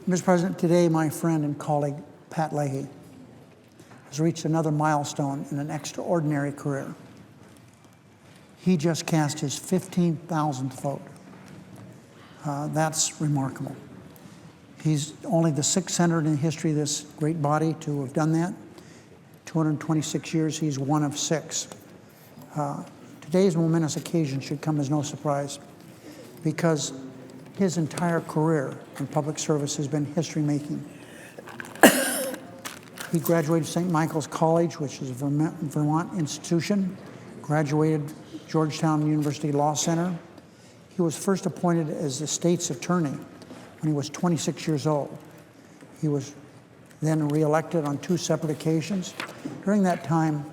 Mr. President, today my friend and colleague, Pat Leahy, has reached another milestone in an extraordinary career. He just cast his 15,000th vote. That's remarkable. He's only the sixth senator in the history of this great body to have done that. 226 years, he's one of six. Today's momentous occasion should come as no surprise, because his entire career in public service has been history-making. He graduated St. Michael's College, which is a Vermont institution, graduated Georgetown University Law Center. He was first appointed as the state's attorney when he was 26 years old. He was then reelected on two separate occasions. During that time,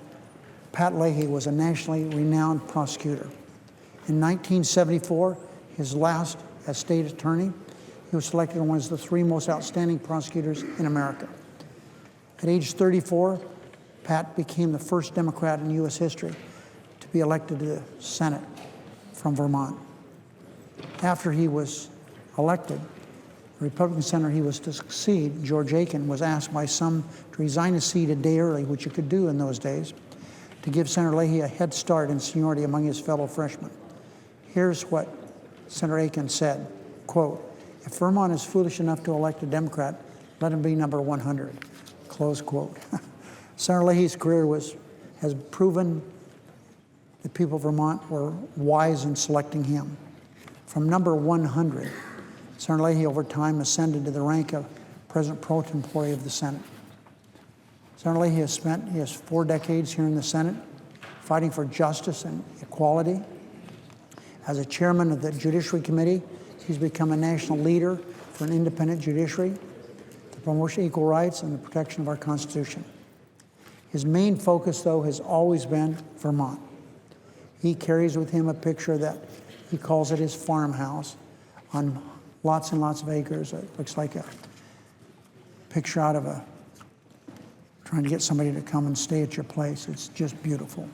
Pat Leahy was a nationally renowned prosecutor. In 1974, his last as state attorney, he was selected as one of the three most outstanding prosecutors in America. At age 34, Pat became the first Democrat in U.S. history to be elected to the Senate from Vermont. After he was elected, the Republican senator he was to succeed, George Aiken, was asked by some to resign his seat a day early, which you could do in those days, to give Senator Leahy a head start in seniority among his fellow freshmen. Here's what Senator Aiken said, quote, "If Vermont is foolish enough to elect a Democrat, let him be number 100, close quote. Senator Leahy's career has proven the people of Vermont were wise in selecting him. From number 100, Senator Leahy over time ascended to the rank of President Pro Tempore of the Senate. Senator Leahy has 4 decades here in the Senate fighting for justice and equality. As a chairman of the Judiciary Committee, he's become a national leader for an independent judiciary, the promotion of equal rights, and the protection of our Constitution. His main focus, though, has always been Vermont. He carries with him a picture that he calls it his farmhouse on lots and lots of acres. It looks like a picture out of trying to get somebody to come and stay at your place. It's just beautiful.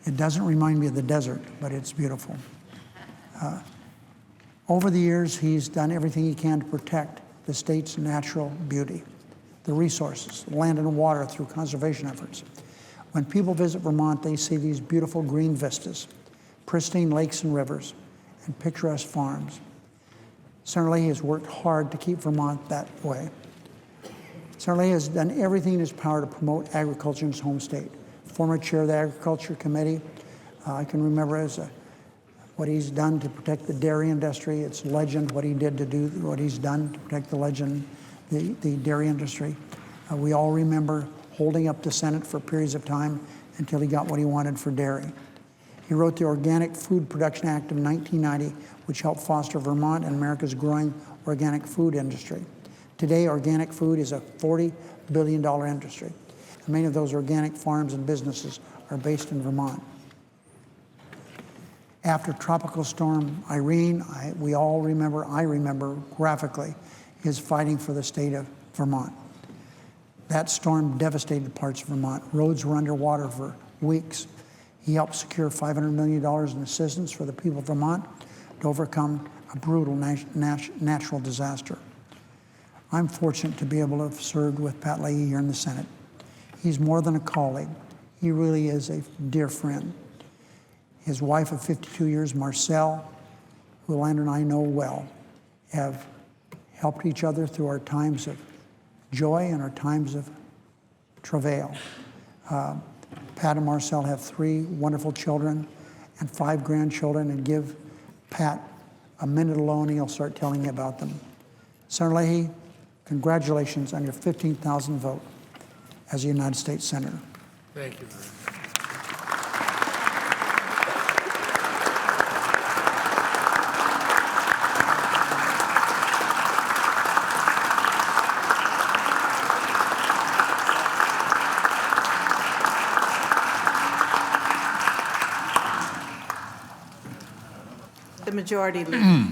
It doesn't remind me of the desert, but it's beautiful. Over the years, he's done everything he can to protect the state's natural beauty, the resources, land and water through conservation efforts. When people visit Vermont, they see these beautiful green vistas, pristine lakes and rivers, and picturesque farms. Senator Leahy has worked hard to keep Vermont that way. Senator Leahy has done everything in his power to promote agriculture in his home state. Former chair of the Agriculture Committee, I can remember what he's done to protect the dairy industry. It's legend what he's done to protect the dairy industry. We all remember holding up the Senate for periods of time until he got what he wanted for dairy. He wrote the Organic Food Production Act of 1990, which helped foster Vermont and America's growing organic food industry. Today, organic food is a $40 billion industry. And many of those organic farms and businesses are based in Vermont. After Tropical Storm Irene, I remember graphically his fighting for the state of Vermont. That storm devastated parts of Vermont. Roads were underwater for weeks. He helped secure $500 million in assistance for the people of Vermont to overcome a brutal natural disaster. I'm fortunate to be able to have served with Pat Leahy here in the Senate. He's more than a colleague. He really is a dear friend. His wife of 52 years, Marcelle, who Landon and I know well, have helped each other through our times of joy and our times of travail. Pat and Marcelle have 3 wonderful children and 5 grandchildren, and give Pat a minute alone and he'll start telling you about them. Senator Leahy, congratulations on your 15,000th vote as a United States Senator. Thank you very much. The majority leader.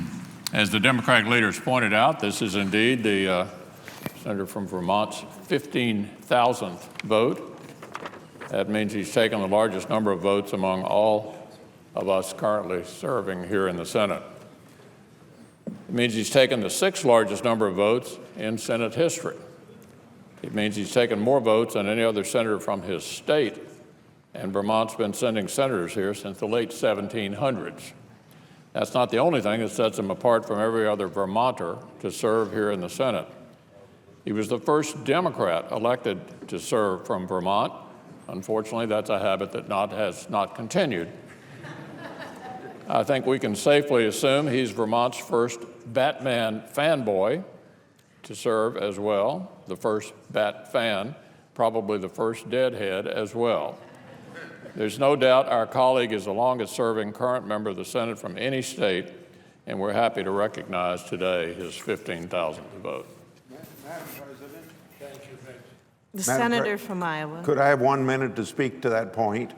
As the Democratic leaders pointed out, this is indeed the senator from Vermont's 15,000th vote. That means he's taken the largest number of votes among all of us currently serving here in the Senate. It means he's taken the sixth largest number of votes in Senate history. It means he's taken more votes than any other senator from his state, and Vermont's been sending senators here since the late 1700s. That's not the only thing that sets him apart from every other Vermonter to serve here in the Senate. He was the first Democrat elected to serve from Vermont. Unfortunately, that's a habit that has not continued. I think we can safely assume he's Vermont's first Batman fanboy to serve as well, the first Bat fan, probably the first deadhead as well. There's no doubt our colleague is the longest-serving current member of the Senate from any state, and we're happy to recognize today his 15,000th vote. Madam President, thank you, Mitch. The Madam senator from Iowa, Could I have 1 minute to speak to that point?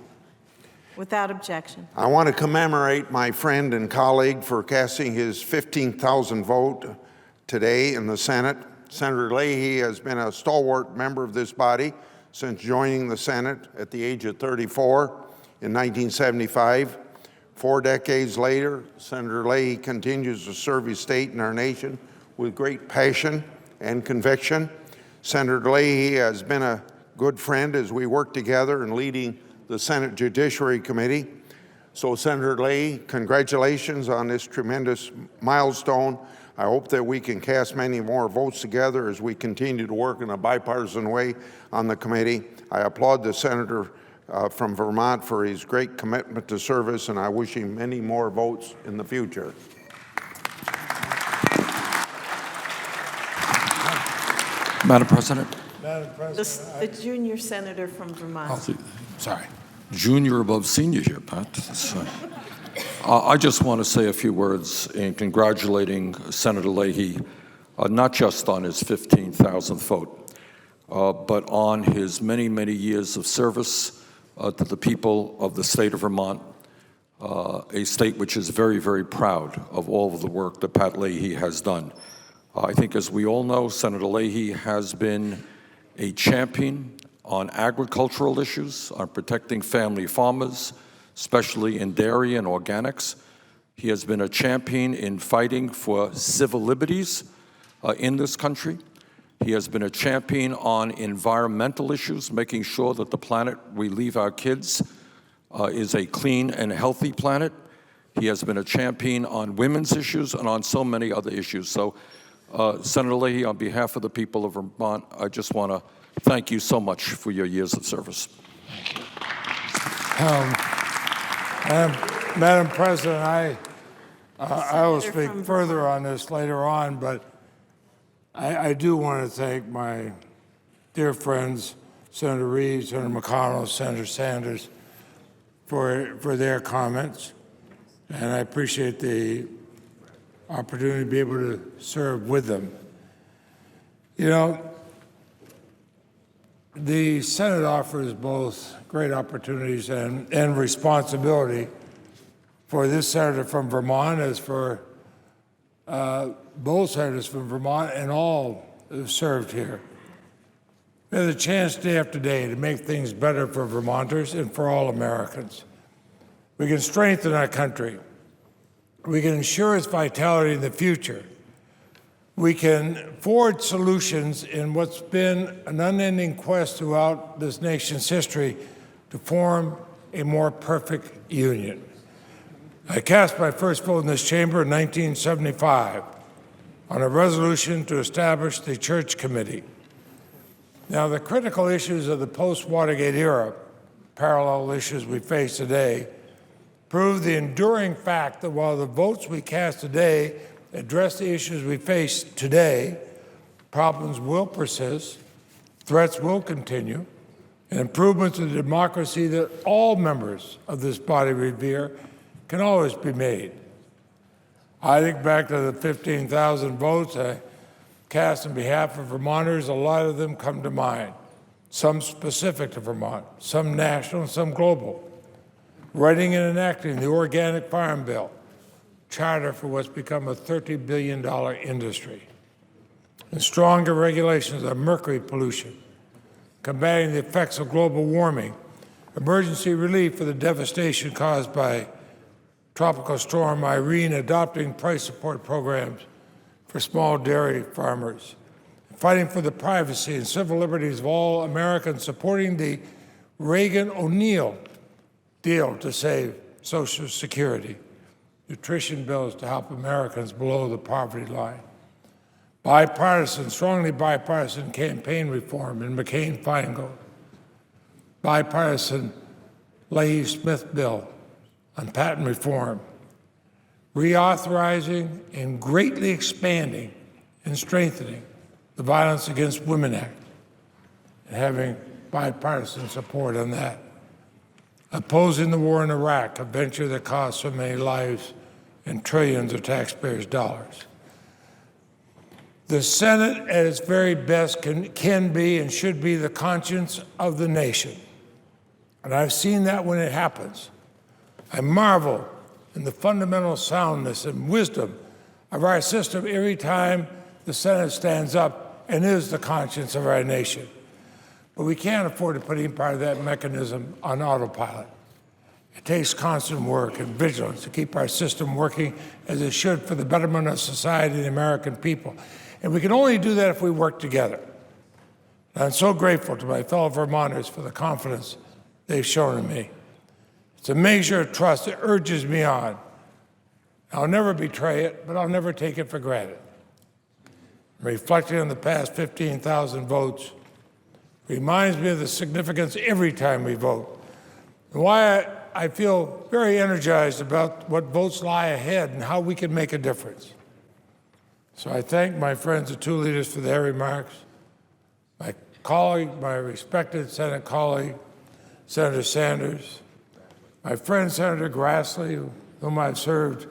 without objection. I want to commemorate my friend and colleague for casting his 15,000th vote today in the Senate. Senator Leahy has been a stalwart member of this body since joining the Senate at the age of 34 in 1975. 4 decades later, Senator Leahy continues to serve his state and our nation with great passion and conviction. Senator Leahy has been a good friend as we work together in leading the Senate Judiciary Committee. So, Senator Leahy, congratulations on this tremendous milestone. I hope that we can cast many more votes together as we continue to work in a bipartisan way on the committee. I applaud the senator from Vermont for his great commitment to service, and I wish him many more votes in the future. Madam President. The junior senator from Vermont. Sorry. Junior above senior here, Pat. I just want to say a few words in congratulating Senator Leahy, not just on his 15,000th vote, but on his many, many years of service to the people of the state of Vermont, a state which is very, very proud of all of the work that Pat Leahy has done. I think, as we all know, Senator Leahy has been a champion on agricultural issues, on protecting family farmers, especially in dairy and organics. He has been a champion in fighting for civil liberties in this country. He has been a champion on environmental issues, making sure that the planet we leave our kids is a clean and healthy planet. He has been a champion on women's issues and on so many other issues. So, Senator Leahy, on behalf of the people of Vermont, I just want to thank you so much for your years of service. Madam President, I will speak further on this later on, but I do want to thank my dear friends, Senator Reid, Senator McConnell, Senator Sanders, for their comments, and I appreciate the opportunity to be able to serve with them. You know, the Senate offers both great opportunities and responsibility for this senator from Vermont, as for both senators from Vermont and all who have served here. There's a chance day after day to make things better for Vermonters and for all Americans. We can strengthen our country. We can ensure its vitality in the future. We can forward solutions in what's been an unending quest throughout this nation's history to form a more perfect union. I cast my first vote in this chamber in 1975 on a resolution to establish the Church Committee. Now, the critical issues of the post-Watergate era, parallel issues we face today, prove the enduring fact that while the votes we cast today address the issues we face today, problems will persist, threats will continue, and improvements in democracy that all members of this body revere can always be made. I think back to the 15,000 votes I cast on behalf of Vermonters. A lot of them come to mind, some specific to Vermont, some national, and some global. Writing and enacting the Organic Farm Bill, charter for what's become a $30 billion industry, and stronger regulations on mercury pollution, combating the effects of global warming, emergency relief for the devastation caused by Tropical Storm Irene, adopting price support programs for small dairy farmers, fighting for the privacy and civil liberties of all Americans, supporting the Reagan-O'Neill deal to save Social Security, nutrition bills to help Americans below the poverty line, bipartisan, strongly bipartisan campaign reform in McCain-Feingold, bipartisan Leahy-Smith bill on patent reform, reauthorizing and greatly expanding and strengthening the Violence Against Women Act, and having bipartisan support on that, opposing the war in Iraq, a venture that cost so many lives and trillions of taxpayers' dollars. The Senate, at its very best, can be and should be the conscience of the nation. And I've seen that when it happens. I marvel in the fundamental soundness and wisdom of our system every time the Senate stands up and is the conscience of our nation. But we can't afford to put any part of that mechanism on autopilot. It takes constant work and vigilance to keep our system working as it should for the betterment of society and the American people. And we can only do that if we work together. And I'm so grateful to my fellow Vermonters for the confidence they've shown in me. It's a measure of trust that urges me on. I'll never betray it, but I'll never take it for granted. Reflecting on the past 15,000 votes reminds me of the significance every time we vote, and why I feel very energized about what votes lie ahead and how we can make a difference. So I thank my friends, the two leaders, for their remarks, my colleague, my respected Senate colleague, Senator Sanders, my friend, Senator Grassley, whom I've served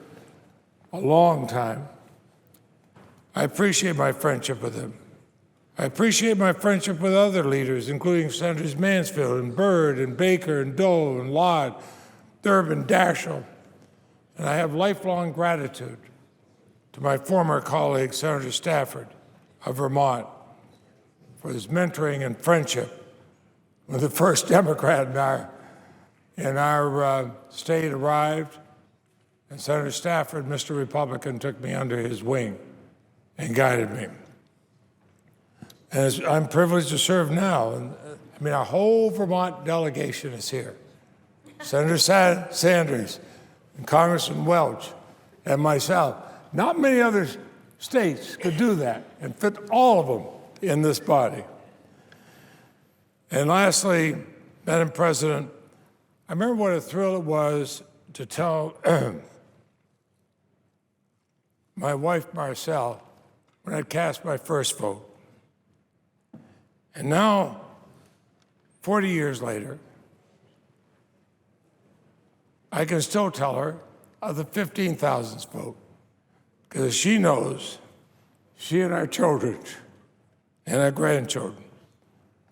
a long time. I appreciate my friendship with him. I appreciate my friendship with other leaders, including Senators Mansfield and Byrd and Baker and Dole and Lott, Durbin, Daschle. And I have lifelong gratitude to my former colleague, Senator Stafford of Vermont, for his mentoring and friendship when the first Democrat in our state arrived. And Senator Stafford, Mr. Republican, took me under his wing and guided me. And I'm privileged to serve now. And, I mean, our whole Vermont delegation is here. Senator Sanders and Congressman Welch and myself. Not many other states could do that and fit all of them in this body. And lastly, Madam President, I remember what a thrill it was to tell my wife, Marcelle, when I cast my first vote. And now, 40 years later, I can still tell her of the 15,000th vote, because she knows she and our children and our grandchildren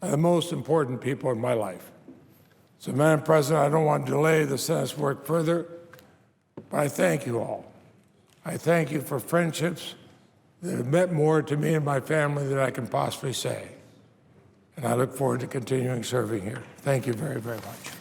are the most important people in my life. So, Madam President, I don't want to delay the Senate's work further, but I thank you all. I thank you for friendships that have meant more to me and my family than I can possibly say. And I look forward to continuing serving here. Thank you very, very much.